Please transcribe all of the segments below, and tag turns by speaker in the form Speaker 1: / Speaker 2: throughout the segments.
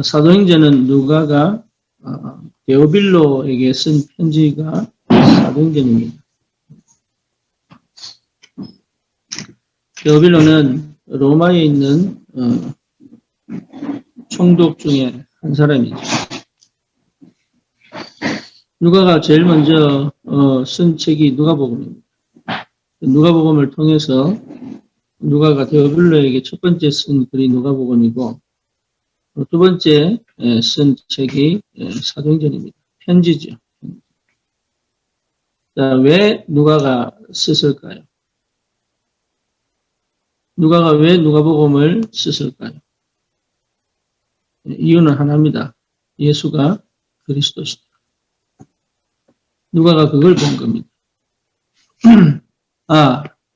Speaker 1: 사도행전은 누가가 데오빌로에게 쓴 편지가 사도행전입니다. 데오빌로는 로마에 있는 총독 중에 한 사람이죠. 누가가 제일 먼저 쓴 책이 누가복음입니다. 누가복음을 통해서 누가가 데오빌로에게 첫 번째 쓴 글이 누가복음이고 두 번째 쓴 책이 사도행전입니다. 편지죠. 자, 왜 누가가 썼을까요? 누가가 왜 누가복음을 썼을까요? 이유는 하나입니다. 예수가 그리스도시다. 누가가 그걸 본 겁니다.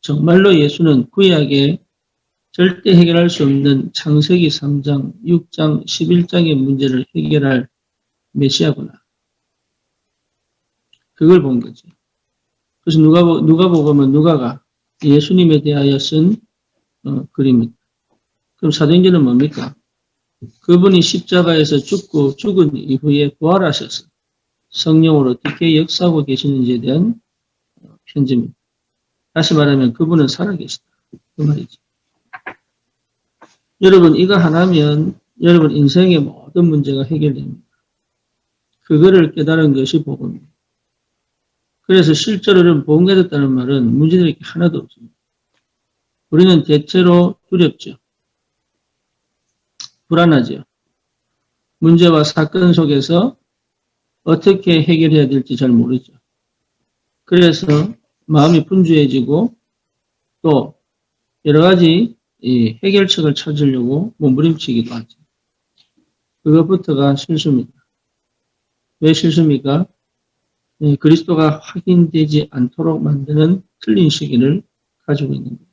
Speaker 1: 정말로 예수는 구약에 절대 해결할 수 없는 창세기 3장, 6장, 11장의 문제를 해결할 메시아구나. 그걸 본 거지. 그래서 누가복음은 누가가 예수님에 대하여 쓴 글입니다. 그럼 사도행전은 뭡니까? 그분이 십자가에서 죽은 이후에 부활하셔서 성령으로 어떻게 역사하고 계시는지에 대한 편지입니다. 다시 말하면 그분은 살아계시다. 그 말이죠. 여러분, 이거 하나면 여러분 인생의 모든 문제가 해결됩니다. 그거를 깨달은 것이 복음입니다. 그래서 실제로 여러분 복음 가졌다는 말은 문제될 게 하나도 없습니다. 우리는 대체로 두렵죠. 불안하죠. 문제와 사건 속에서 어떻게 해결해야 될지 잘 모르죠. 그래서 마음이 분주해지고 또 여러 가지 해결책을 찾으려고 몸부림치기도 하죠. 그것부터가 실수입니다. 왜 실수입니까? 그리스도가 확인되지 않도록 만드는 틀린 시기를 가지고 있는 거예요.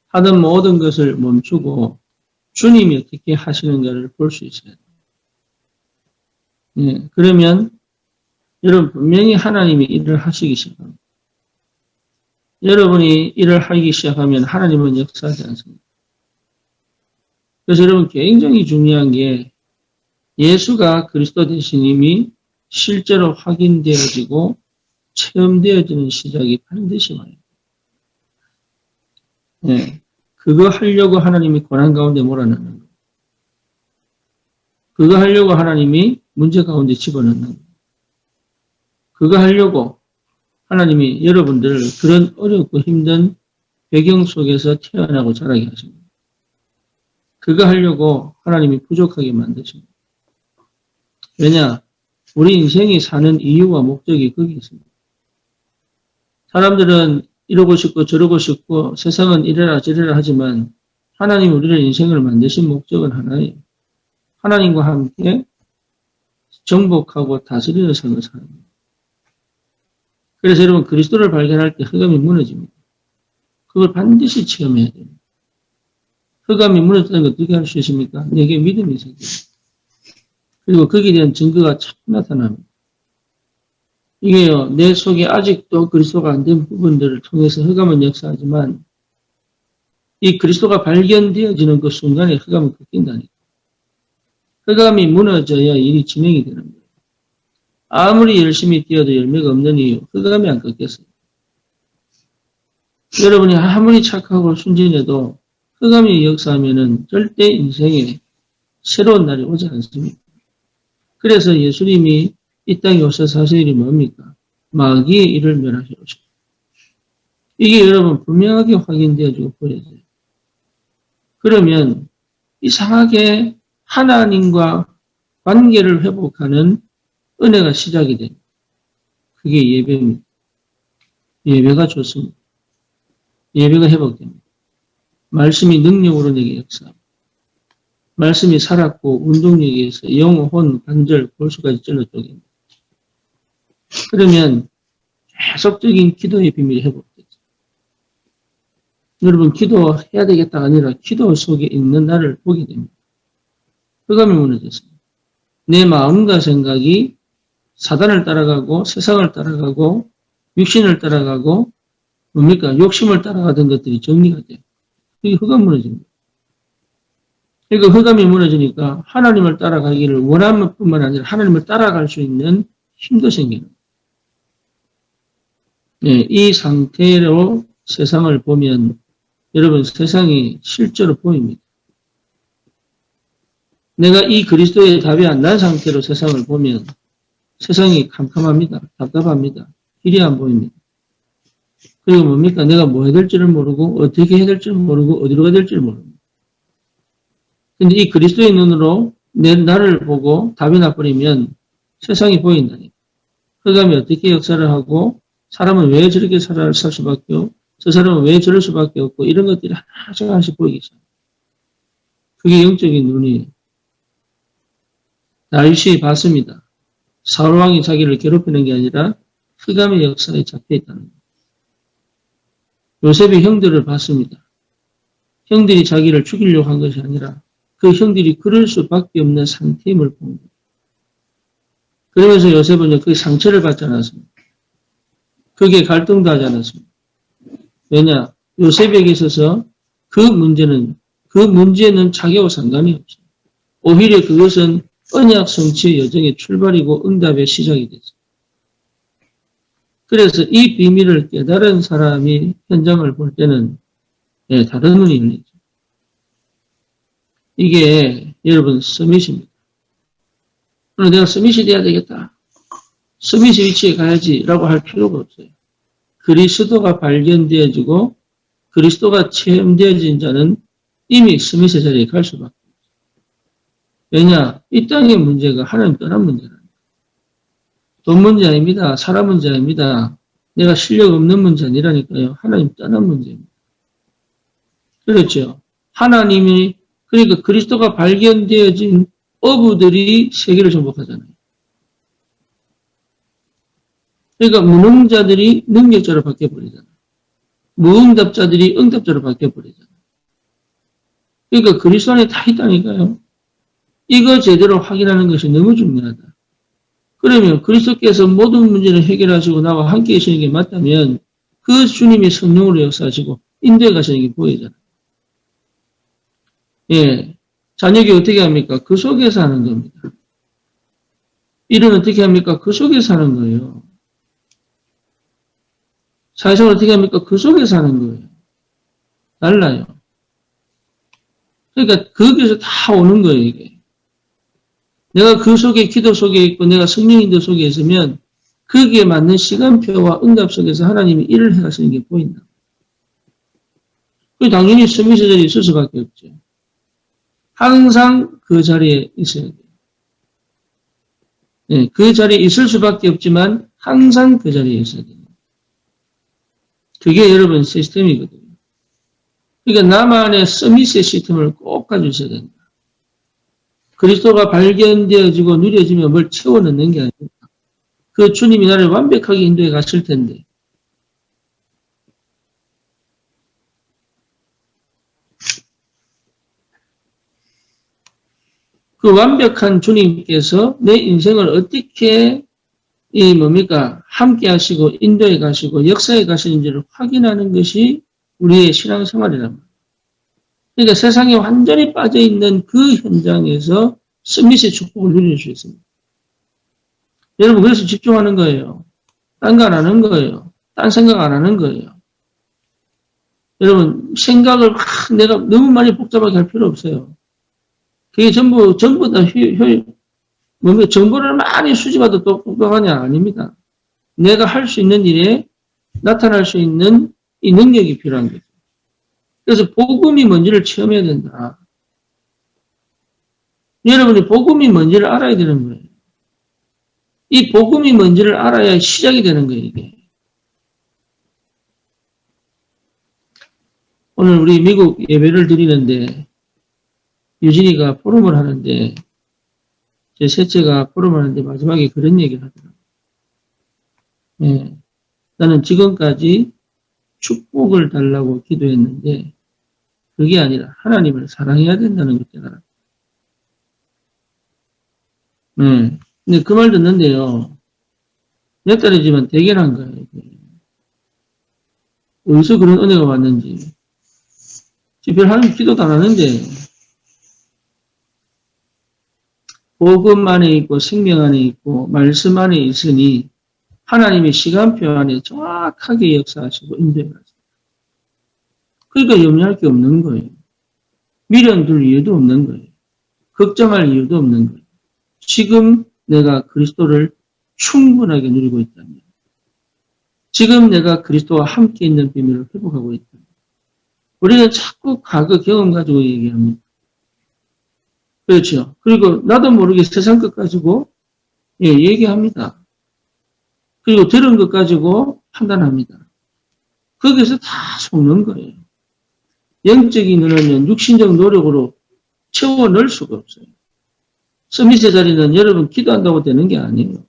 Speaker 1: 하던 모든 것을 멈추고 주님이 어떻게 하시는가를 볼 수 있어야 돼요. 그러면 여러분 분명히 하나님이 일을 하시기 시작합니다. 여러분이 일을 하기 시작하면 하나님은 역사하지 않습니다. 그래서 여러분 굉장히 중요한 게 예수가 그리스도 되시님이 실제로 확인되어지고 체험되어지는 시작이 반드시 와요. 그거 하려고 하나님이 고난 가운데 몰아넣는 거예요. 그거 하려고 하나님이 문제 가운데 집어넣는 거예요. 그거 하려고 하나님이 여러분들을 그런 어렵고 힘든 배경 속에서 태어나고 자라게 하십니다. 그거 하려고 하나님이 부족하게 만드십니다. 왜냐? 우리 인생이 사는 이유와 목적이 거기 있습니다. 사람들은 이러고 싶고 저러고 싶고 세상은 이래라 저래라 하지만 하나님 우리를 인생을 만드신 목적은 하나예요. 하나님과 함께 정복하고 다스리는 삶을 사는 거예요. 그래서 여러분 그리스도를 발견할 때 흑암이 무너집니다. 그걸 반드시 체험해야 됩니다. 흑암이 무너졌다는 걸 어떻게 할 수 있습니까? 내게 믿음이 생겨요. 그리고 거기에 대한 증거가 자꾸 나타납니다. 이게요, 내 속에 아직도 그리스도가 안 된 부분들을 통해서 흑암은 역사하지만 이 그리스도가 발견되어지는 그 순간에 흑암은 꺾인다니까. 흑암이 무너져야 일이 진행이 되는 거예요. 아무리 열심히 뛰어도 열매가 없는 이유, 흑암이 안 꺾였어요. 여러분이 아무리 착하고 순진해도 흑암이 역사하면은 절대 인생에 새로운 날이 오지 않습니다. 그래서 예수님이 이 땅에 오셔서 하신 일이 뭡니까? 마귀의 일을 멸하시오. 이게 여러분 분명하게 확인되어지고 보여져요. 그러면 이상하게 하나님과 관계를 회복하는 은혜가 시작이 됩니다. 그게 예배입니다. 예배가 좋습니다. 예배가 회복됩니다. 말씀이 능력으로 내게 역사합니다. 말씀이 살았고 운동력에 의해서 영, 혼, 관절, 골수까지 찔러 쪼갭니다. 그러면 계속적인 기도의 비밀이 회복되죠. 여러분 기도해야 되겠다가 아니라 기도 속에 있는 나를 보게 됩니다. 흑암이 무너졌습니다. 내 마음과 생각이 사단을 따라가고 세상을 따라가고 육신을 따라가고 뭡니까? 욕심을 따라가던 것들이 정리가 돼요. 그게 흑암 무너집니다. 그러니까 흑암이 무너지니까 하나님을 따라가기를 원하는 뿐만 아니라 하나님을 따라갈 수 있는 힘도 생기는. 예, 이 상태로 세상을 보면 여러분 세상이 실제로 보입니다. 내가 이 그리스도의 답이 안 난 상태로 세상을 보면 세상이 캄캄합니다. 답답합니다. 길이 안 보입니다. 그리고 뭡니까? 내가 뭐 해야 될지를 모르고 어떻게 해야 될지를 모르고 어디로 가야 될지를 모릅니다. 근데 이 그리스도의 눈으로 나를 보고 답이 나버리면 세상이 보인다니까. 흑암이 어떻게 역사를 하고 사람은 왜 저렇게 살 수밖에 없고 저 사람은 왜 저럴 수밖에 없고 이런 것들이 하나씩 하나씩 보이기 시작합니다. 그게 영적인 눈이에요. 다윗이 봤습니다. 사울왕이 자기를 괴롭히는 게 아니라 흑암의 역사에 잡혀있다는 거예요. 요셉이 형들을 봤습니다. 형들이 자기를 죽이려고 한 것이 아니라 그 형들이 그럴 수밖에 없는 상태임을 본 거예요. 그러면서 요셉은 그 상처를 받지 않았습니다. 그게 갈등도 하지 않았습니다. 왜냐? 요셉에게 있어서 그 문제는 자기하고 상관이 없어요. 오히려 그것은 언약 성취의 여정의 출발이고 응답의 시작이 됐어요. 그래서 이 비밀을 깨달은 사람이 현장을 볼 때는 다른 눈이 열리죠. 이게 여러분 서밋입니다. 그럼 내가 서밋이 돼야 되겠다. 서밋의 위치에 가야지라고 할 필요가 없어요. 그리스도가 발견되어지고 그리스도가 체험되어진 자는 이미 서밋의 자리에 갈 수밖에 없어요. 왜냐? 이 땅의 문제가 하나님 떠난 문제라니까. 돈 문제 아닙니다. 사람 문제 아닙니다. 내가 실력 없는 문제 아니라니까요. 하나님 떠난 문제입니다. 그렇죠. 하나님이 그러니까 그리스도가 발견되어진 어부들이 세계를 정복하잖아요. 그러니까 무능자들이 능력자로 바뀌어버리잖아요. 무응답자들이 응답자로 바뀌어버리잖아요. 그러니까 그리스도 안에 다 있다니까요. 이거 제대로 확인하는 것이 너무 중요하다. 그러면 그리스도께서 모든 문제를 해결하시고 나와 함께 계시는 게 맞다면 그 주님이 성령으로 역사하시고 인도에 가시는 게 보이잖아요. 예. 자녀에게 어떻게 합니까? 그 속에서 하는 겁니다. 일은 어떻게 합니까? 그 속에서 하는 거예요. 사회생활 어떻게 합니까? 그 속에서 하는 거예요. 달라요. 그러니까 거기서 다 오는 거예요, 이게. 내가 그 속에 기도 속에 있고 내가 성령 인도 속에 있으면 거기에 맞는 시간표와 응답 속에서 하나님이 일을 해가시는 게 보인다. 그 당연히 서밋의 자리에 있을 수밖에 없죠. 항상 그 자리에 있어야 돼요. 네, 그 자리에 있을 수밖에 없지만 항상 그 자리에 있어야 돼요. 그게 여러분 시스템이거든요. 그러니까 나만의 서밋의 시스템을 꼭 가지고 있어야 된다. 그리스도가 발견되어지고 누려지면 뭘 채워넣는 게 아닙니다. 그 주님이 나를 완벽하게 인도해 가실 텐데. 그 완벽한 주님께서 내 인생을 어떻게 함께 하시고 인도해 가시고 역사해 가시는지를 확인하는 것이 우리의 신앙생활이란 말이에요. 그러니까 세상에 완전히 빠져있는 그 현장에서 서밋의 축복을 누릴 수 있습니다. 여러분 그래서 집중하는 거예요. 딴 거 안 하는 거예요. 딴 생각 안 하는 거예요. 여러분 생각을 내가 너무 많이 복잡하게 할 필요 없어요. 그게 전부 다 정보를 많이 수집하도 똑똑하냐? 아닙니다. 내가 할 수 있는 일에 나타날 수 있는 이 능력이 필요한 거죠. 그래서 복음이 뭔지를 체험해야 된다. 여러분이 복음이 뭔지를 알아야 되는 거예요. 이 복음이 뭔지를 알아야 시작이 되는 거예요, 이게. 오늘 우리 미국 예배를 드리는데 유진이가 포럼을 하는데 제 셋째가 포럼을 하는데 마지막에 그런 얘기를 하더라고요. 예, 나는 지금까지 축복을 달라고 기도했는데 그게 아니라 하나님을 사랑해야 된다는 걸 깨달았다. 근데 그 말 듣는데요. 몇 달이지만 대견한 거예요. 어디서 그런 은혜가 왔는지. 별 하나님 기도도 안 하는데 복음 안에 있고 생명 안에 있고 말씀 안에 있으니 하나님의 시간표 안에 정확하게 역사하시고 인도해가세요. 그러니까 염려할 게 없는 거예요. 미련 둘 이유도 없는 거예요. 걱정할 이유도 없는 거예요. 지금 내가 그리스도를 충분하게 누리고 있다면, 지금 내가 그리스도와 함께 있는 비밀을 회복하고 있다면, 우리는 자꾸 과거 경험 가지고 얘기합니다. 그렇죠. 그리고 나도 모르게 세상 것 가지고 얘기합니다. 그리고 들은 것 가지고 판단합니다. 거기서 다 속는 거예요. 영적인 눈은 육신적 노력으로 채워 넣을 수가 없어요. 스미스 자리는 여러분 기도한다고 되는 게 아니에요.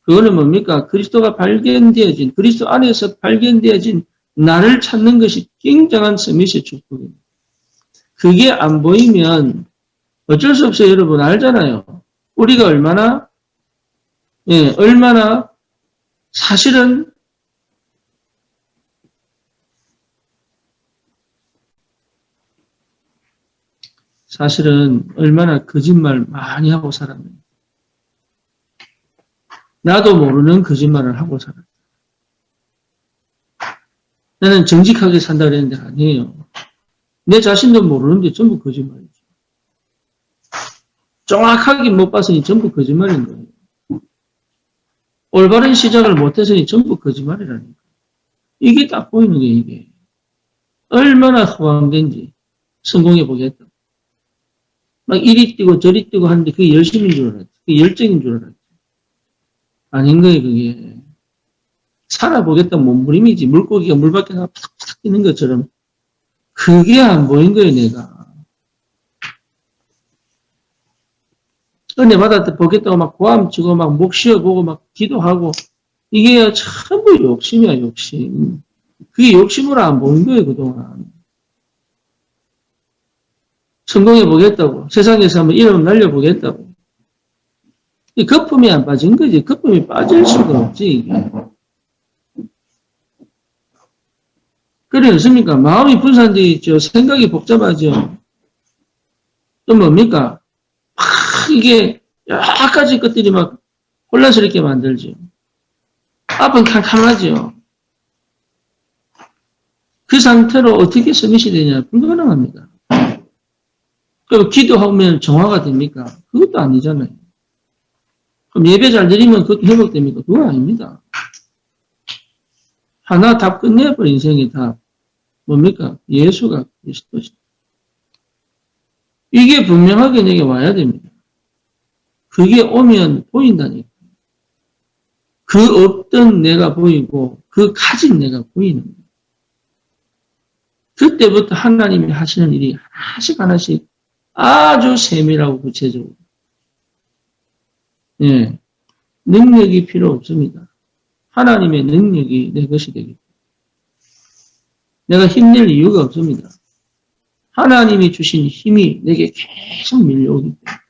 Speaker 1: 그거는 뭡니까? 그리스도가 발견되어진, 그리스도 안에서 발견되어진 나를 찾는 것이 굉장한 스미스의 축복입니다. 그게 안 보이면 어쩔 수 없어요. 여러분 알잖아요. 우리가 얼마나 사실은 얼마나 거짓말 많이 하고 살았는지. 나도 모르는 거짓말을 하고 살았다. 나는 정직하게 산다 그랬는데 아니에요. 내 자신도 모르는데 전부 거짓말이죠. 정확하게 못 봤으니 전부 거짓말인 거예요. 올바른 시작을 못했으니 전부 거짓말이라니까. 이게 딱 보이는 게 이게. 얼마나 허황된지 성공해 보겠다. 막 이리 뛰고 저리 뛰고 하는데 그게 열심인 줄 알았지. 그게 열정인 줄 알았지. 아닌 거예요, 그게. 살아보겠다 몸부림이지. 물고기가 물 밖에 나가 팍팍 뛰는 것처럼. 그게 안 보인 거예요, 내가. 은혜 받았다 보겠다고 막 고함치고 막 목 쉬어보고 막 기도하고. 이게 전부 욕심이야, 욕심. 그게 욕심으로 안 보인 거예요, 그동안. 성공해 보겠다고. 세상에서 한번 이름 날려보겠다고. 이 거품이 안 빠진 거지. 거품이 빠질 수가 없지, 이게. 그래, 않습니까? 마음이 분산되어 있죠. 생각이 복잡하죠. 또 뭡니까? 이게 여러 가지 것들이 막 혼란스럽게 만들죠. 앞은 캄캄하죠. 그 상태로 어떻게 서밋이 되냐? 불가능합니다. 그럼 기도하면 정화가 됩니까? 그것도 아니잖아요. 그럼 예배 잘 드리면 그것도 회복됩니까? 그건 아닙니다. 하나 답 끝내버린 인생의 답. 뭡니까? 예수가 그리스도시다. 이게 분명하게 내게 와야 됩니다. 그게 오면 보인다니까. 그 없던 내가 보이고 그 가진 내가 보이는 거예요. 그때부터 하나님이 하시는 일이 하나씩 하나씩 아주 세밀하고 구체적으로. 예. 능력이 필요 없습니다. 하나님의 능력이 내 것이 되기 때문에. 내가 힘낼 이유가 없습니다. 하나님이 주신 힘이 내게 계속 밀려오기 때문에.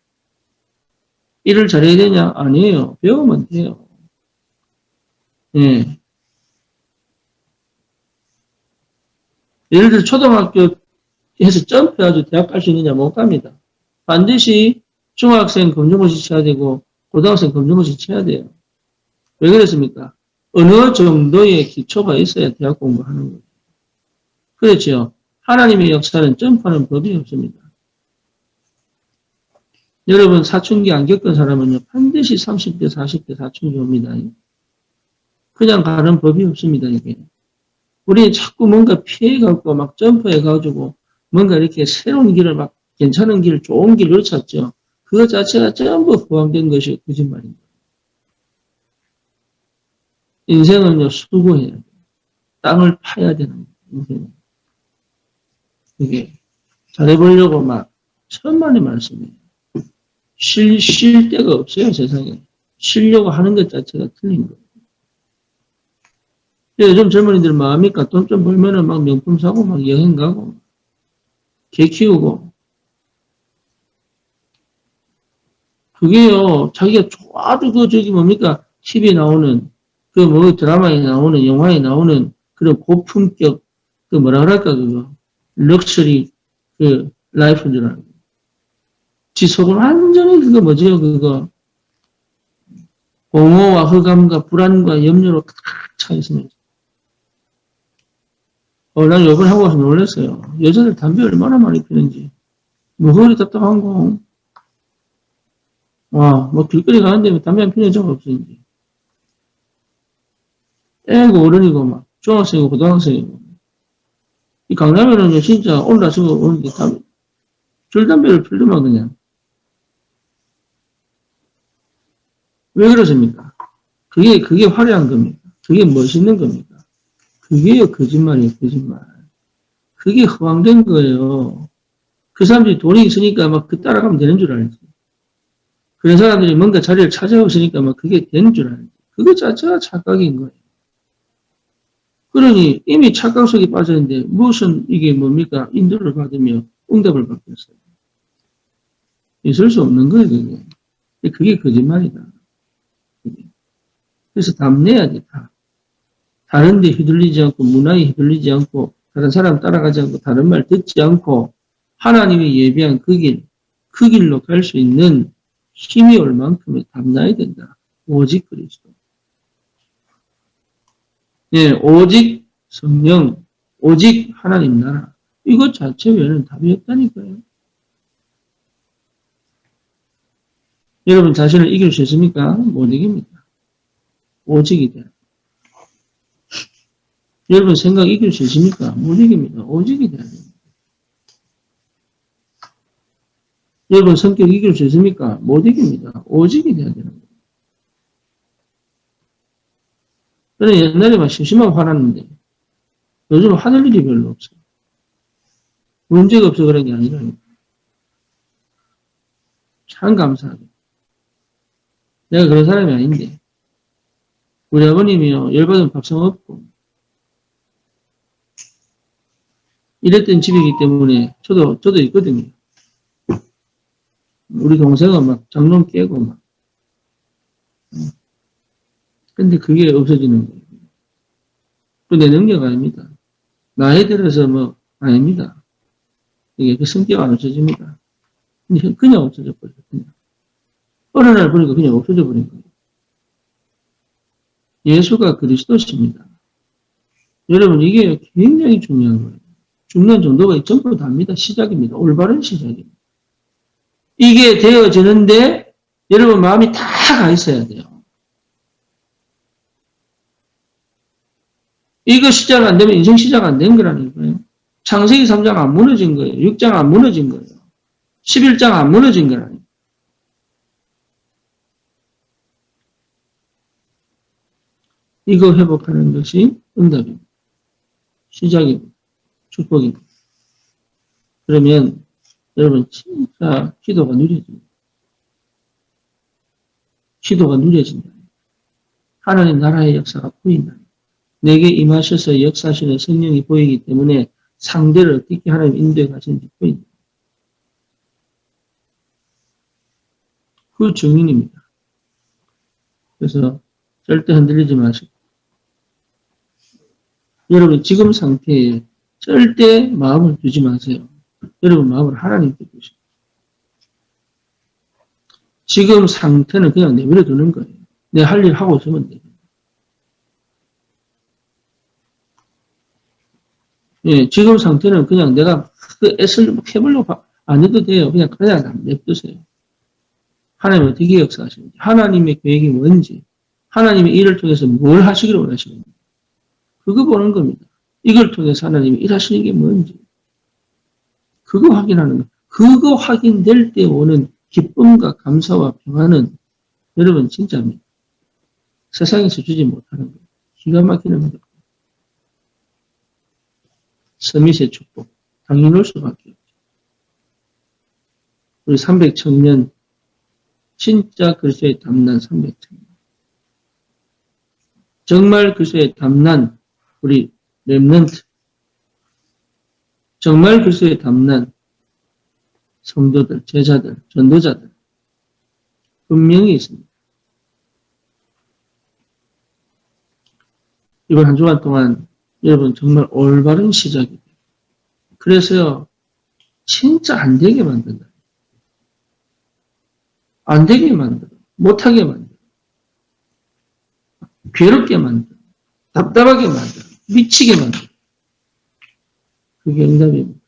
Speaker 1: 일을 잘해야 되냐? 아니에요. 배우면 돼요. 예. 예를 들어 초등학교 해서 점프해가지고 대학 갈 수 있느냐? 못 갑니다. 반드시 중학생 검정고시 쳐야 되고 고등학생 검정고시 쳐야 돼요. 왜 그랬습니까? 어느 정도의 기초가 있어야 대학 공부하는 거예요. 그렇죠. 하나님의 역사는 점프하는 법이 없습니다. 여러분 사춘기 안 겪은 사람은요 반드시 30대 40대 사춘기 옵니다. 그냥 가는 법이 없습니다. 이게. 우리는 자꾸 뭔가 피해갖고 막 점프해가지고 뭔가 이렇게 새로운 길을 막 괜찮은 길, 좋은 길을 찾죠. 그것 자체가 전부 포함된 것이 거짓말입니다. 인생은요 수고해야 돼요. 땅을 파야 되는 인생은. 이게 잘해보려고 막 천만의 말씀이에요. 쉴 데가 없어요, 세상에. 쉬려고 하는 것 자체가 틀린 거예요. 요즘 젊은이들 뭐합니까? 돈 좀 벌면은 막 명품 사고, 막 여행 가고, 개 키우고. 그게요, 자기가 좋아도 저기 뭡니까? TV에 나오는, 드라마에 나오는, 영화에 나오는 그런 고품격, 뭐라 그럴까, 그거. 럭셔리, 라이프인 줄 알고. 지 속은 완전히 그거 뭐지요, 그거. 공허와 흑암과 불안과 염려로 탁 차 있으면서. 난 요번에 하고 와서 놀랐어요. 여자들 담배 얼마나 많이 피는지. 뭐, 허리 답답한 거. 와, 뭐, 길거리 가는데 담배 안 피는 여자가 없었는지. 애고 어른이고, 막, 중학생이고, 고등학생이고. 이 강남에는 진짜 올라서고 오는데, 줄담배를 피더만, 그냥. 왜 그러십니까? 그게 화려한 겁니까? 그게 멋있는 겁니까? 그게요, 거짓말이에요, 거짓말. 그게 허황된 거예요. 그 사람들이 돈이 있으니까 막 그 따라가면 되는 줄 알지. 그런 사람들이 뭔가 자리를 찾아오고 있으니까 막 그게 되는 줄 알지. 그거 자체가 착각인 거예요. 그러니 이미 착각 속에 빠졌는데 무슨 이게 뭡니까? 인도를 받으며 응답을 받겠어요. 있을 수 없는 거예요, 그게. 그게 거짓말이다. 그래서 답내야 돼, 다. 다른 데 휘둘리지 않고, 문화에 휘둘리지 않고, 다른 사람 따라가지 않고, 다른 말 듣지 않고, 하나님이 예비한 그 길로 갈 수 있는 힘이 올 만큼의 답나야 된다. 오직 그리스도. 예, 오직 성령, 오직 하나님 나라. 이것 자체 외에는 답이 없다니까요. 여러분 자신을 이길 수 있습니까? 못 이깁니다. 오직이 돼요. 여러분 생각 이길 수 있습니까? 못 이깁니다. 오직이 돼야 됩니다. 여러분 성격 이길 수 있습니까? 못 이깁니다. 오직이 돼야 되는 거예요. 저는 옛날에 막 심심하고 화났는데 요즘 화낼 일이 별로 없어요. 문제가 없어 그런 게 아니라니까. 참 감사하게. 내가 그런 사람이 아닌데 우리 아버님이요 열받으면 밥상 없고 이랬던 집이기 때문에 저도 있거든요. 우리 동생은 막 장롱 깨고 막. 근데 그게 없어지는 거예요. 또 내 능력 아닙니다. 나이 들어서 뭐 아닙니다. 이게 그 성격 안 없어집니다. 그냥 없어져 버려요. 그냥. 어느 날 보니까 그냥 없어져 버린 거예요. 예수가 그리스도십니다. 여러분 이게 굉장히 중요한 거예요. 중요한 정도가 전부 다입니다. 시작입니다. 올바른 시작입니다. 이게 되어지는데 여러분 마음이 다 가 있어야 돼요. 이거 시작 안 되면 인생 시작 안 된 거라니까요. 창세기 3장 안 무너진 거예요. 6장 안 무너진 거예요. 11장 안 무너진 거라니까요. 이거 회복하는 것이 응답입니다. 시작입니다. 축복입니다. 그러면 여러분 진짜 기도가 누려집니다. 기도가 누려진다. 하나님 나라의 역사가 보인다. 내게 임하셔서 역사하시는 성령이 보이기 때문에 상대를 어떻게 하나님 인도해 가시는지 보인다. 그 증인입니다. 그래서 절대 흔들리지 마시고 여러분 지금 상태에 절대 마음을 두지 마세요. 여러분 마음을 하나님께 두시고 지금 상태는 그냥 내버려 두는 거예요. 내 할 일 하고 있으면 돼요. 예, 지금 상태는 그냥 내가 그 애를 해보려고 안 해도 돼요. 그냥 냅두세요. 하나님 어떻게 역사하시는지, 하나님의 계획이 뭔지, 하나님의 일을 통해서 뭘 하시기를 원하시는지, 그거 보는 겁니다. 이걸 통해서 하나님이 일하시는 게 뭔지, 그거 확인하는 거. 그거 확인될 때 오는 기쁨과 감사와 평안은 여러분 진짜입니다. 세상에서 주지 못하는 거예요. 기가 막히는 거예요. 서밋의 축복. 당연할 수밖에 없죠. 우리 300청년, 진짜 그리스도의 담난 300청년. 정말 그리스도의 담난 우리 렘넌트. 정말 그리스도의 담난 성도들, 제자들, 전도자들. 분명히 있습니다. 이번 한 주간 동안 여러분 정말 올바른 시작이에요. 그래서요, 진짜 안 되게 만든다. 안 되게 만들어. 못하게 만들어. 괴롭게 만들어. 답답하게 만들어. 미치게 만들어. 그게 응답입니다.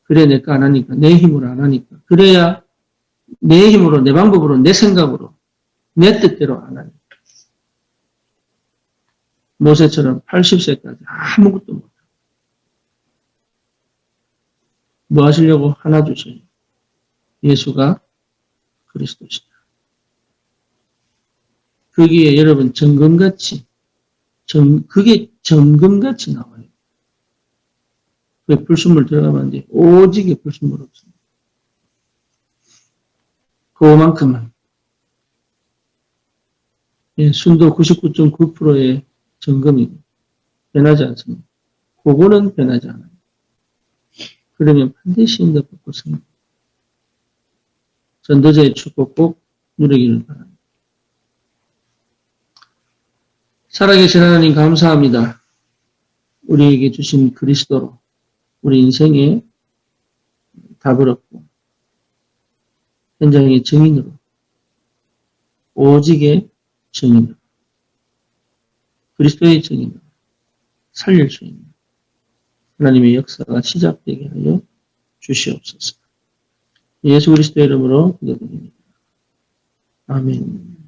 Speaker 1: 그래, 내가 안 하니까. 내 힘으로 안 하니까. 그래야 내 힘으로, 내 방법으로, 내 생각으로, 내 뜻대로 안 하니까. 모세처럼 80세까지 아무것도 못하고. 뭐 하시려고? 하나 주셔요. 예수가 그리스도시다. 거기에 여러분 정금같이, 그게 정금같이 나와요. 그 불순물 들어가면 안 돼. 오직에 불순물 없습니다. 그만큼은 순도 99.9%의 정금이고 변하지 않습니다. 그거는 변하지 않아요. 그러면 반드시 응답받고 습니다. 전도자의 축복 꼭 누리기를 바랍니다. 살아계신 하나님 감사합니다. 우리에게 주신 그리스도로 우리 인생의 답을 얻고 현장의 증인으로 오직의 증인으로 그리스도의 증인으로 살릴 수 있는 하나님의 역사가 시작되게 하여 주시옵소서. 예수 그리스도의 이름으로 기도드립니다. 아멘.